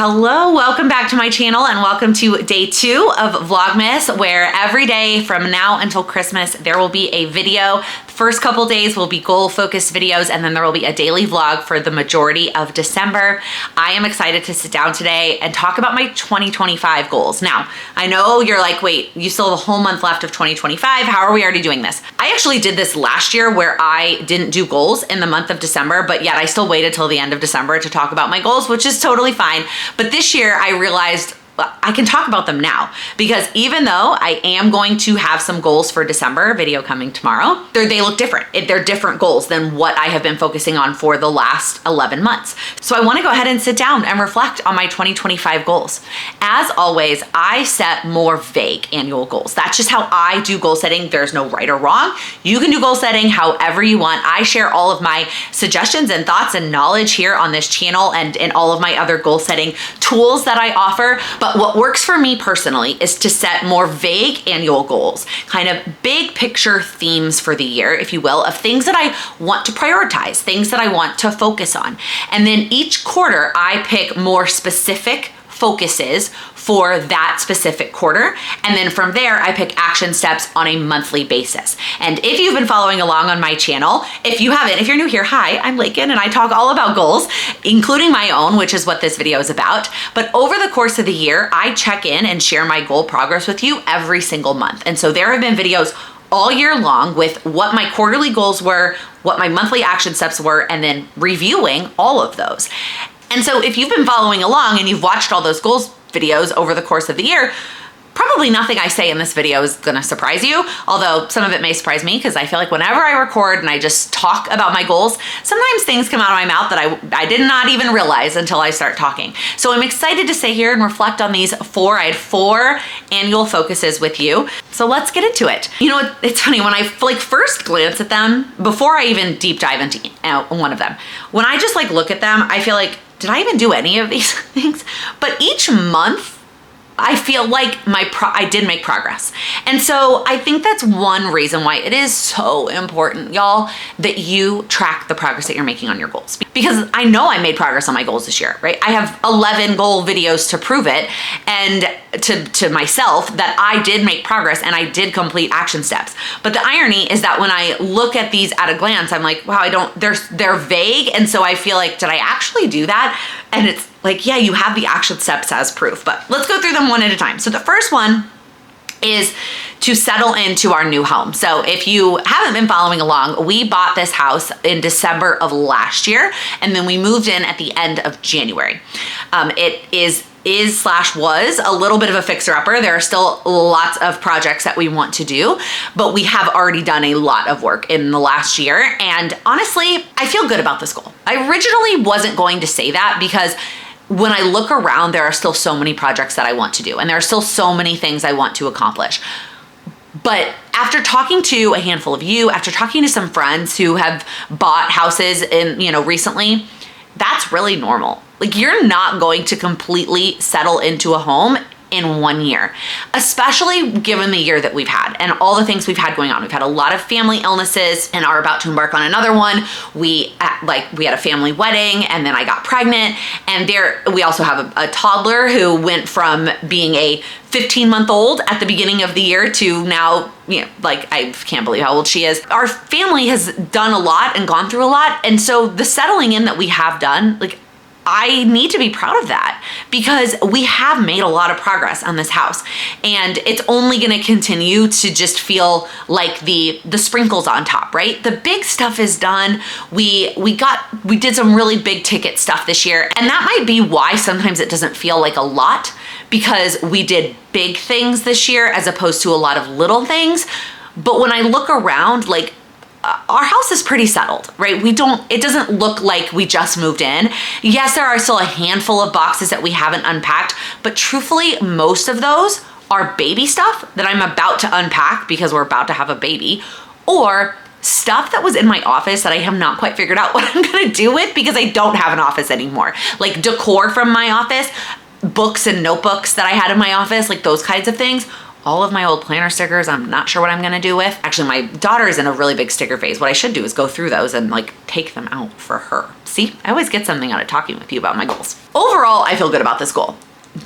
Hello, welcome back to my channel and welcome to day 2 of Vlogmas, where every day from now until Christmas there will be a video. The first couple days will be goal focused videos and then there will be a daily vlog for the majority of December. I am excited to sit down today and talk about my 2025 goals. Now, I know you're like, wait, you still have a whole month left of 2025. How are we already doing this? I actually did this last year where I didn't do goals in the month of December, but yet I still waited till the end of December to talk about my goals, which is totally fine. But this year I realized I can talk about them now, because even though I am going to have some goals for December, video coming tomorrow, they look different. They're different goals than what I have been focusing on for the last 11 months. So I want to go ahead and sit down and reflect on my 2025 goals. As always, I set more vague annual goals. That's just how I do goal setting. There's no right or wrong. You can do goal setting however you want. I share all of my suggestions and thoughts and knowledge here on this channel and in all of my other goal setting tools that I offer. But what works for me personally is to set more vague annual goals, kind of big picture themes for the year, if you will, of things that I want to prioritize, things that I want to focus on. And then each quarter I pick more specific focuses for that specific quarter. And then from there, I pick action steps on a monthly basis. And if you've been following along on my channel, if you haven't, if you're new here, hi, I'm Laken and I talk all about goals, including my own, which is what this video is about. But over the course of the year, I check in and share my goal progress with you every single month. And so there have been videos all year long with what my quarterly goals were, what my monthly action steps were, and then reviewing all of those. And so if you've been following along and you've watched all those goals videos over the course of the year, probably nothing I say in this video is gonna surprise you, although some of it may surprise me because I feel like whenever I record and I just talk about my goals, sometimes things come out of my mouth that I did not even realize until I start talking. So I'm excited to sit here and reflect on these I had four annual focuses with you. So let's get into it. You know, it's funny, when I first glance at them, before I even deep dive into one of them, when I just look at them, I feel like, did I even do any of these things? But each month, I feel like I did make progress. And so I think that's one reason why it is so important, y'all, that you track the progress that you're making on your goals. Because I know I made progress on my goals this year, right? I have 11 goal videos to prove it, and to myself that I did make progress and I did complete action steps. But the irony is that when I look at these at a glance, I'm like, wow, they're vague. And so I feel like, did I actually do that? And it's like, yeah, you have the action steps as proof, but let's go through them one at a time. So the first one is to settle into our new home. So if you haven't been following along, we bought this house in December of last year, and then we moved in at the end of January. It was a little bit of a fixer-upper. There are still lots of projects that we want to do, but we have already done a lot of work in the last year. And honestly, I feel good about this goal. I originally wasn't going to say that because when I look around, there are still so many projects that I want to do, and there are still so many things I want to accomplish. But after talking to a handful of you, after talking to some friends who have bought houses recently, that's really normal. You're not going to completely settle into a home in 1 year, especially given the year that we've had and all the things we've had going on. We've had a lot of family illnesses and are about to embark on another one. We had a family wedding, and then I got pregnant, and we also have a toddler who went from being a 15-month-old at the beginning of the year to now, I can't believe how old she is. Our family has done a lot and gone through a lot. And so the settling in that we have done, I need to be proud of that, because we have made a lot of progress on this house, and it's only going to continue to just feel like the sprinkles on top, right? The big stuff is done. We did some really big ticket stuff this year, and that might be why sometimes it doesn't feel like a lot, because we did big things this year as opposed to a lot of little things. But when I look around, our house is pretty settled, right? It doesn't look like we just moved in. Yes, there are still a handful of boxes that we haven't unpacked, but truthfully, most of those are baby stuff that I'm about to unpack because we're about to have a baby, or stuff that was in my office that I have not quite figured out what I'm gonna do with because I don't have an office anymore. Decor from my office, books and notebooks that I had in my office, those kinds of things. All of my old planner stickers, I'm not sure what I'm gonna do with. Actually, my daughter is in a really big sticker phase. What I should do is go through those and like take them out for her. See, I always get something out of talking with you about my goals. Overall, I feel good about this goal.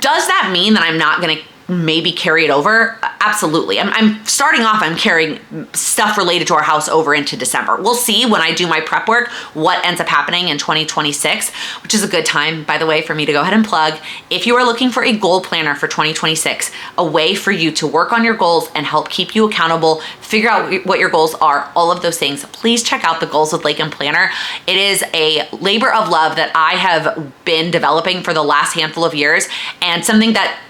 Does that mean that I'm not gonna maybe carry it over? Absolutely. I'm starting off, I'm carrying stuff related to our house over into December. We'll see when I do my prep work what ends up happening in 2026, which is a good time, by the way, for me to go ahead and plug. If you are looking for a goal planner for 2026, a way for you to work on your goals and help keep you accountable, figure out what your goals are, all of those things, please check out the Goals with Laken planner. It is a labor of love that I have been developing for the last handful of years, and something that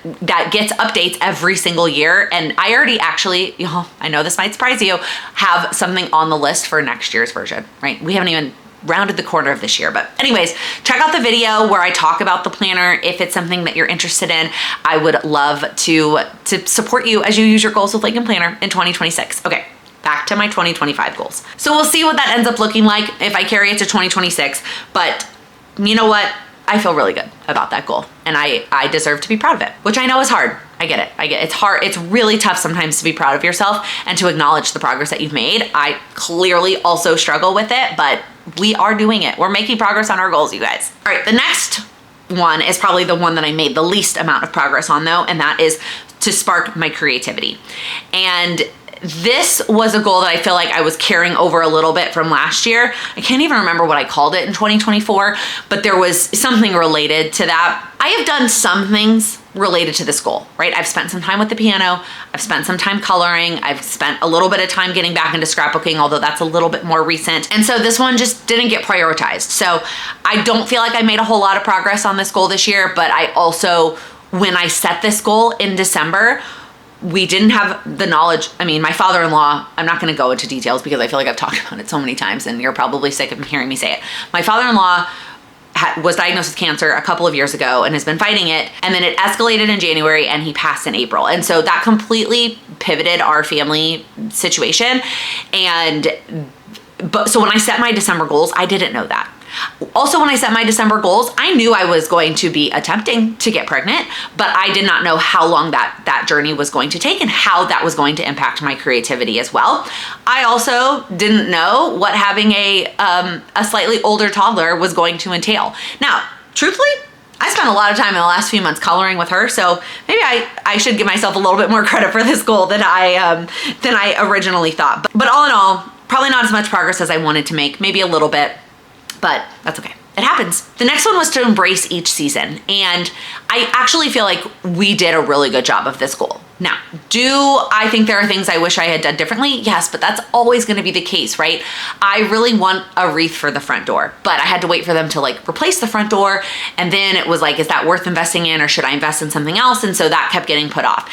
gets updates every single year. And I already actually, I know this might surprise you, have something on the list for next year's version, right? We haven't even rounded the corner of this year. But anyways, check out the video where I talk about the planner. If it's something that you're interested in, I would love to support you as you use your Goals with Laken planner in 2026. Okay, back to my 2025 goals. So we'll see what that ends up looking like if I carry it to 2026. But you know what? I feel really good about that goal, and I deserve to be proud of it, which I know is hard. I get it. It's hard. It's really tough sometimes to be proud of yourself and to acknowledge the progress that you've made. I clearly also struggle with it, but we are doing it. We're making progress on our goals, you guys. All right, the next one is probably the one that I made the least amount of progress on though, and that is to spark my creativity. And this was a goal that I feel like I was carrying over a little bit from last year. I can't even remember what I called it in 2024, but there was something related to that. I have done some things related to this goal, right? I've spent some time with the piano. I've spent some time coloring. I've spent a little bit of time getting back into scrapbooking, although that's a little bit more recent. And so this one just didn't get prioritized. So I don't feel like I made a whole lot of progress on this goal this year, but I also, when I set this goal in December, we didn't have the knowledge. I mean, my father-in-law, I'm not going to go into details because I feel like I've talked about it so many times and you're probably sick of hearing me say it. My father-in-law was diagnosed with cancer a couple of years ago and has been fighting it. And then it escalated in January and he passed in April. And so that completely pivoted our family situation. So when I set my December goals, I didn't know that. Also, when I set my December goals, I knew I was going to be attempting to get pregnant, but I did not know how long that journey was going to take and how that was going to impact my creativity as well. I also didn't know what having a slightly older toddler was going to entail. Now, truthfully, I spent a lot of time in the last few months coloring with her, so maybe I should give myself a little bit more credit for this goal than I originally thought. But all in all, probably not as much progress as I wanted to make, maybe a little bit. But that's okay. It happens. The next one was to embrace each season. And I actually feel like we did a really good job of this goal. Now, do I think there are things I wish I had done differently? Yes, but that's always going to be the case, right? I really want a wreath for the front door, but I had to wait for them to like replace the front door. And then it was like, is that worth investing in or should I invest in something else? And so that kept getting put off.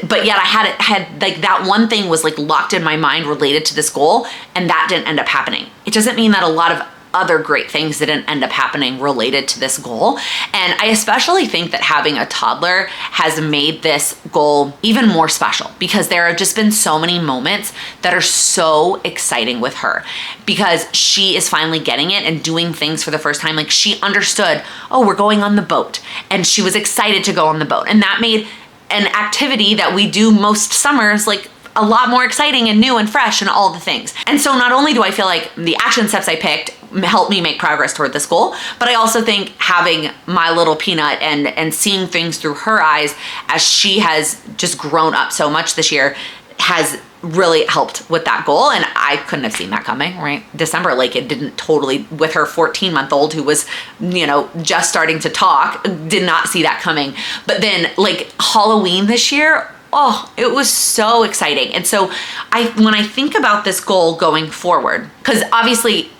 But yet I had like that one thing was like locked in my mind related to this goal, and that didn't end up happening. It doesn't mean that a lot of other great things didn't end up happening related to this goal. And I especially think that having a toddler has made this goal even more special because there have just been so many moments that are so exciting with her because she is finally getting it and doing things for the first time. Like she understood, oh, we're going on the boat, and she was excited to go on the boat. And that made an activity that we do most summers like a lot more exciting and new and fresh and all the things. And so not only do I feel like the action steps I picked helped me make progress toward this goal, but I also think having my little peanut and seeing things through her eyes as she has just grown up so much this year has really helped with that goal. And I couldn't have seen that coming, right? December, like it didn't totally, with her 14-month-old who was, just starting to talk, did not see that coming. But then like Halloween this year, oh, it was so exciting. And so when I think about this goal going forward, because obviously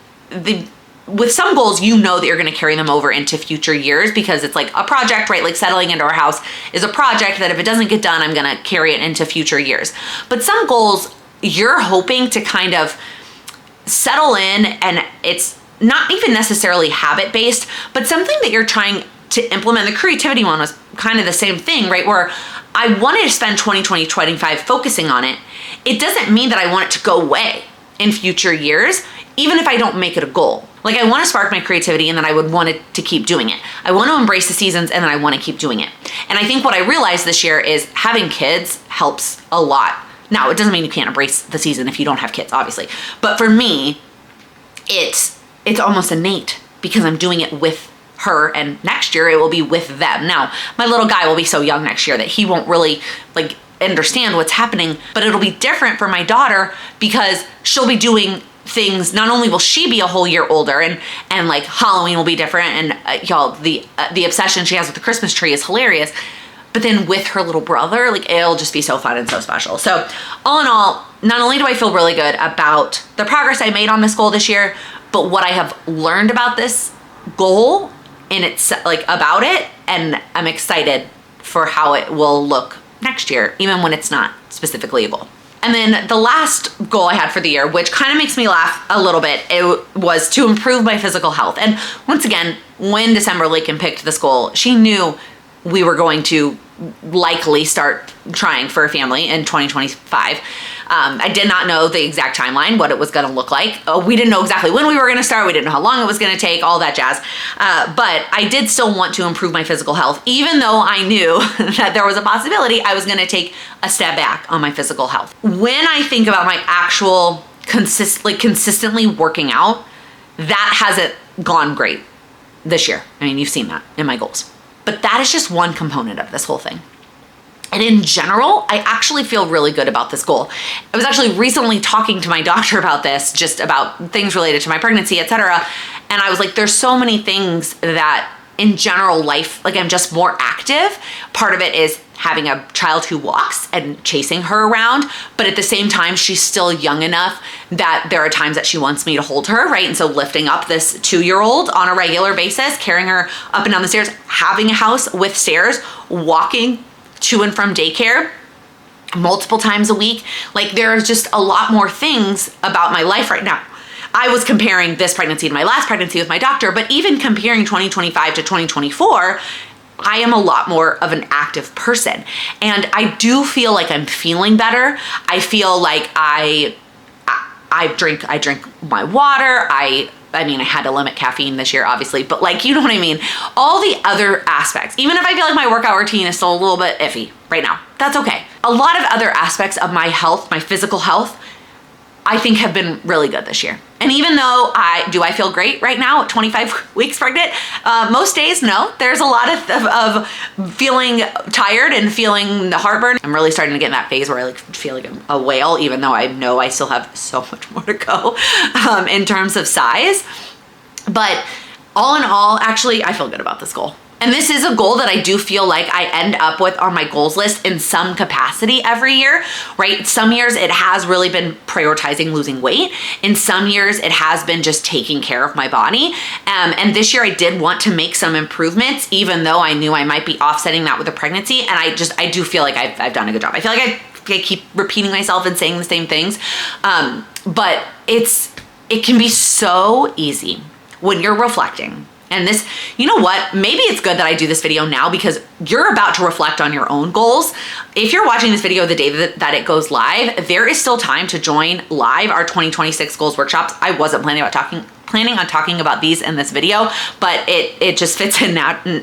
with some goals, you know that you're going to carry them over into future years because it's like a project, right? Like settling into our house is a project that if it doesn't get done, I'm going to carry it into future years. But some goals you're hoping to kind of settle in, and it's not even necessarily habit-based, but something that you're trying to implement. The creativity one was kind of the same thing, right? Where I wanted to spend 2025 focusing on it. It doesn't mean that I want it to go away in future years, even if I don't make it a goal. Like I want to spark my creativity and then I would want to keep doing it. I want to embrace the seasons and then I want to keep doing it. And I think what I realized this year is having kids helps a lot. Now, it doesn't mean you can't embrace the season if you don't have kids, obviously. But for me, it's almost innate because I'm doing it with her, and next year it will be with them. Now, my little guy will be so young next year that he won't really like understand what's happening, but it'll be different for my daughter because she'll be doing things. Not only will she be a whole year older and like Halloween will be different, and y'all, the obsession she has with the Christmas tree is hilarious, but then with her little brother, like it'll just be so fun and so special. So all in all, not only do I feel really good about the progress I made on this goal this year, but what I have learned about this goal and it's like about it, and I'm excited for how it will look next year, even when it's not specifically a goal. And then the last goal I had for the year, which kind of makes me laugh a little bit, it was to improve my physical health. And once again, when December Laken picked this goal, she knew we were going to likely start trying for a family in 2025. I did not know the exact timeline, what it was going to look like. We didn't know exactly when we were going to start. We didn't know how long it was going to take, all that jazz. But I did still want to improve my physical health, even though I knew that there was a possibility I was going to take a step back on my physical health. When I think about my actual consistently working out, that hasn't gone great this year. I mean, you've seen that in my goals. But that is just one component of this whole thing. And in general, I actually feel really good about this goal. I was actually recently talking to my doctor about this, just about things related to my pregnancy, etc. And I was like, there's so many things that in general life, like I'm just more active. Part of it is having a child who walks and chasing her around, but at the same time, she's still young enough that there are times that she wants me to hold her, right? And so lifting up this 2-year-old on a regular basis, carrying her up and down the stairs, having a house with stairs, walking to and from daycare multiple times a week. Like there's just a lot more things about my life right now. I was comparing this pregnancy to my last pregnancy with my doctor, but even comparing 2025 to 2024, I am a lot more of an active person. And I do feel like I'm feeling better. I feel like I drink my water. I mean, I had to limit caffeine this year, obviously, but like, you know what I mean? All the other aspects, even if I feel like my workout routine is still a little bit iffy right now, that's okay. A lot of other aspects of my health, my physical health, I think have been really good this year. And even though I feel great right now at 25 weeks pregnant, most days, no. There's a lot of feeling tired and feeling the heartburn. I'm really starting to get in that phase where I like feel like a whale, even though I know I still have so much more to go in terms of size. But all in all, actually, I feel good about this goal. And this is a goal that I do feel like I end up with on my goals list in some capacity every year, right? Some years it has really been prioritizing losing weight. In some years it has been just taking care of my body. And this year I did want to make some improvements, even though I knew I might be offsetting that with a pregnancy. And I do feel like I've done a good job. I feel like I keep repeating myself and saying the same things. But it can be so easy when you're reflecting. And this, you know what? Maybe it's good that I do this video now because you're about to reflect on your own goals. If you're watching this video the day that it goes live, there is still time to join live our 2026 goals workshops. I wasn't planning on talking about these in this video, but it just fits in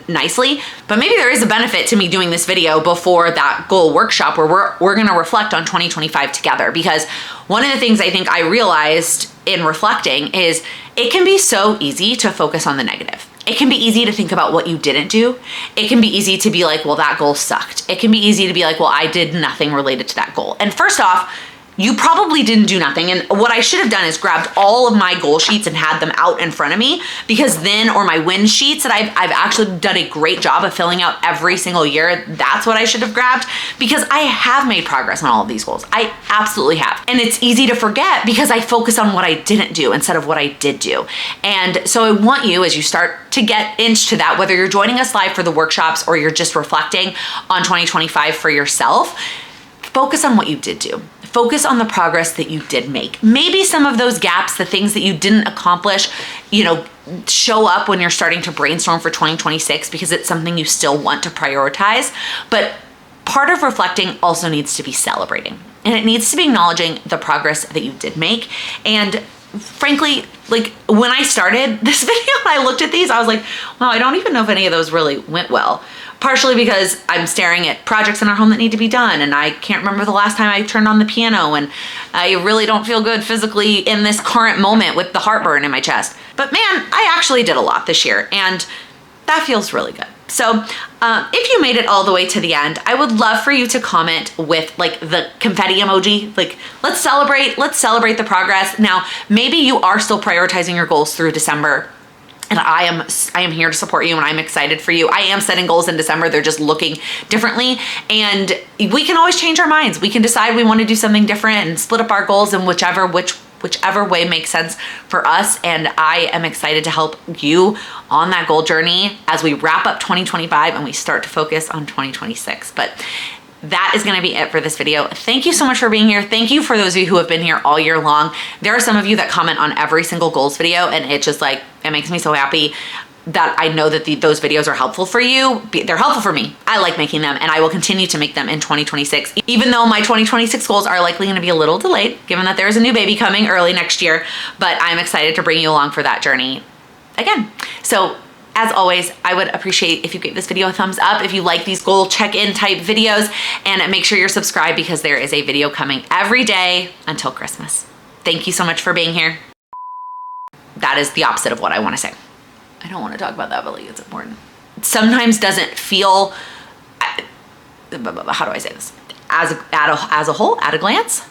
nicely. But maybe there is a benefit to me doing this video before that goal workshop where we're gonna reflect on 2025 together. Because one of the things I think I realized in reflecting is it can be so easy to focus on the negative. It can be easy to think about what you didn't do. It can be easy to be like, well, that goal sucked. It can be easy to be like, well, I did nothing related to that goal. And first off, you probably didn't do nothing. And what I should have done is grabbed all of my goal sheets and had them out in front of me, because then, or my win sheets that I've actually done a great job of filling out every single year. That's what I should have grabbed, because I have made progress on all of these goals. I absolutely have. And it's easy to forget because I focus on what I didn't do instead of what I did do. And so I want you, as you start to get into that, whether you're joining us live for the workshops or you're just reflecting on 2025 for yourself, focus on what you did do. Focus on the progress that you did make. Maybe some of those gaps, the things that you didn't accomplish, show up when you're starting to brainstorm for 2026 because it's something you still want to prioritize. But part of reflecting also needs to be celebrating, and it needs to be acknowledging the progress that you did make. And frankly, like when I started this video and I looked at these, I was like, wow, I don't even know if any of those really went well. Partially because I'm staring at projects in our home that need to be done, and I can't remember the last time I turned on the piano, and I really don't feel good physically in this current moment with the heartburn in my chest. But man, I actually did a lot this year, and that feels really good. So if you made it all the way to the end, I would love for you to comment with like the confetti emoji. Like, let's celebrate the progress. Now, maybe you are still prioritizing your goals through December, and I am here to support you, and I'm excited for you. I am setting goals in December. They're just looking differently, and we can always change our minds. We can decide we want to do something different and split up our goals in whichever way makes sense for us. And I am excited to help you on that goal journey as we wrap up 2025 and we start to focus on 2026. But that is gonna be it for this video. Thank you so much for being here. Thank you for those of you who have been here all year long. There are some of you that comment on every single goals video, and it just like, it makes me so happy that I know that those videos are helpful for you. They're helpful for me. I like making them, and I will continue to make them in 2026, even though my 2026 goals are likely gonna be a little delayed, given that there's a new baby coming early next year, but I'm excited to bring you along for that journey again. So as always, I would appreciate if you gave this video a thumbs up if you like these goal check-in type videos, and make sure you're subscribed because there is a video coming every day until Christmas. Thank you so much for being here. That is the opposite of what I want to say. I don't want to talk about that, but like, it's important. Sometimes doesn't feel, how do I say this? As a whole, at a glance,